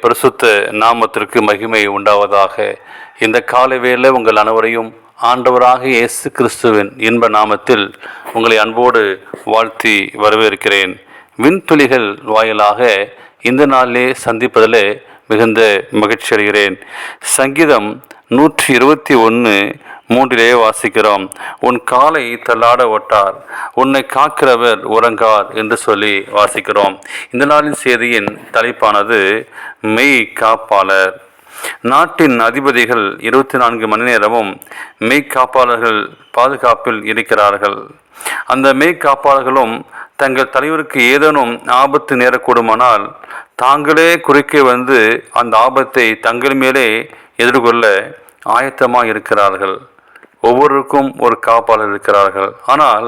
பரிசுத்த நாமத்திற்கு மகிமை உண்டாவதாக. இந்த காலை வேளை உங்கள் அனைவரையும் ஆண்டவராக இயேசு கிறிஸ்துவின் இன்ப நாமத்தில் உங்களை அன்போடு வாழ்த்தி வரவேற்கிறேன். விண்துளிகள் வாயிலாக இந்த நாளிலே சந்திப்பதிலே மிகுந்த மகிழ்ச்சி அடைகிறேன். சங்கீதம் 121:3 வாசிக்கிறோம், உன் காலை தள்ளாட ஒட்டார், உன்னை காக்கிறவர் உறங்கார் என்று சொல்லி வாசிக்கிறோம். இந்த நாளின் செய்தியின் தலைப்பானது மெய் காப்பாளர். நாட்டின் அதிபதிகள் 24 மணி நேரமும் மெய்காப்பாளர்கள் பாதுகாப்பில் இருக்கிறார்கள். அந்த மெய்காப்பாளர்களும் தங்கள் தலைவருக்கு ஏதேனும் ஆபத்து நேரக்கூடுமானால் தாங்களே குறுக்கே வந்து அந்த ஆபத்தை தங்கள் மேலே எதிர்கொள்ள ஆயத்தமாக இருக்கிறார்கள். ஒவ்வொருவருக்கும் ஒரு காப்பாளர் இருக்கிறார்கள். ஆனால்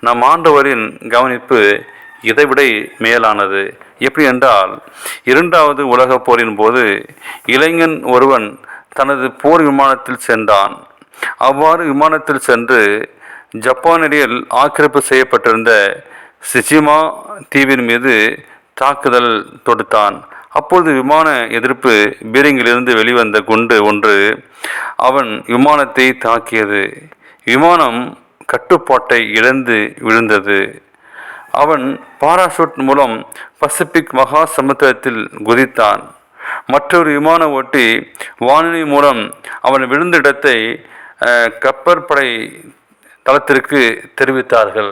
நம் ஆண்டவரின் கவனிப்பு இதைவிட மேலானது. எப்படி என்றால், 2வது உலகப் போரின் போது இளைஞன் ஒருவன் தனது போர் விமானத்தில் சென்றான். அவ்வாறு விமானத்தில் சென்று ஜப்பானில் ஆக்கிரமிப்பு செய்யப்பட்டிருந்த சிஜிமா தீவின் மீது தாக்குதல் தொடுத்தான். அப்பொழுது விமான எதிர்ப்பு பீரங்கிலிருந்து வெளிவந்த குண்டு ஒன்று அவன் விமானத்தை தாக்கியது. விமானம் கட்டுப்பாட்டை இழந்து விழுந்தது. அவன் பாராசூட் மூலம் பசிபிக் மகா சமுத்திரத்தில் குதித்தான். மற்றொரு விமான ஓட்டி வானொலி மூலம் அவன் விழுந்த இடத்தை கப்பற்படை தளத்திற்கு தெரிவித்தார்கள்.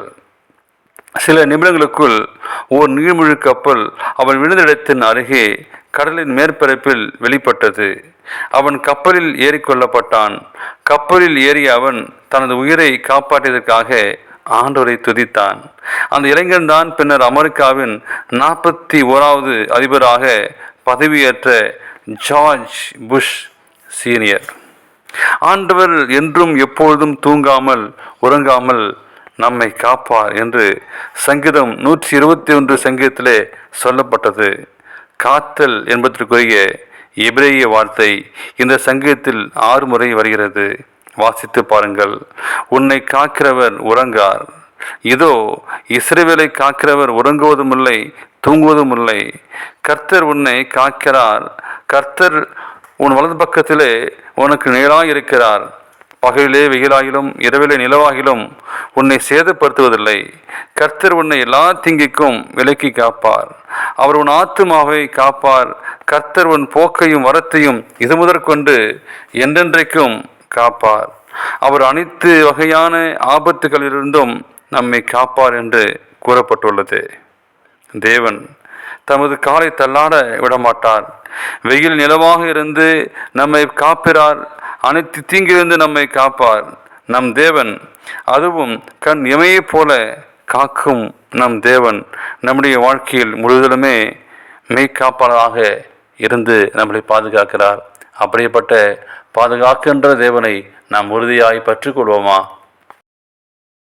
சில நிமிடங்களுக்குள் ஓர் நீர்மூழ்கி கப்பல் அவன் விழுந்த இடத்தின் அருகே கடலின் மேற்பரப்பில் வெளிப்பட்டது. அவன் கப்பலில் ஏறிக்கொள்ளப்பட்டான். கப்பலில் ஏறிய அவன் தனது உயிரை காப்பாற்றியதற்காக ஆண்டவரை துதித்தான். அந்த இளைஞன் தான் பின்னர் அமெரிக்காவின் 41வது அதிபராக பதவியேற்ற ஜார்ஜ் புஷ் சீனியர். ஆண்டவர் என்றும் எப்பொழுதும் தூங்காமல் உறங்காமல் நம்மை காப்பார் என்று சங்கீதம் 121 சங்கீதத்திலே சொல்லப்பட்டது. காத்தல் என்பதற்குரிய எபிரேய வார்த்தை இந்த சங்கீதத்தில் 6 முறை வருகிறது. வாசித்து பாருங்கள். உன்னை காக்கிறவர் உறங்கார். இதோ இஸ்ரவேலை காக்கிறவர் உறங்குவதும் இல்லை, தூங்குவதும் இல்லை. கர்த்தர் உன்னை காக்கிறார். கர்த்தர் உன் வலது பக்கத்திலே உனக்கு நேராக இருக்கிறார். பகலிலே வெயிலாகிலும் இரவிலே நிலவாகிலும் உன்னை சேதப்படுத்துவதில்லை. கர்த்தர் உன்னை எல்லா தீங்கிக்கும் விலக்கி காப்பார். அவர் உன் ஆத்துமாவை காப்பார். கர்த்தர் உன் போக்கையும் வரத்தையும் இது முதற்கொண்டு என்றென்றைக்கும் காப்பார். அவர் அனைத்து வகையான ஆபத்துகளிலிருந்தும் நம்மை காப்பார் என்று கூறப்பட்டுள்ளது. தேவன் தமது காலை தள்ளாட விடமாட்டார். வெயில் நிலவாக இருந்து நம்மை காப்பிறார். அனைத்து தீங்கிலிருந்து நம்மை காப்பார் நம் தேவன். அதுவும் கண் இமையை போல காக்கும் நம் தேவன் நம்முடைய வாழ்க்கையில் முழுவதுமே மெய்காப்பாளராக இருந்து நம்மளை பாதுகாக்கிறார். அப்படிப்பட்ட பாதுகாக்கின்ற தேவனை நாம் உறுதியாய் பற்றி கொள்வோமா?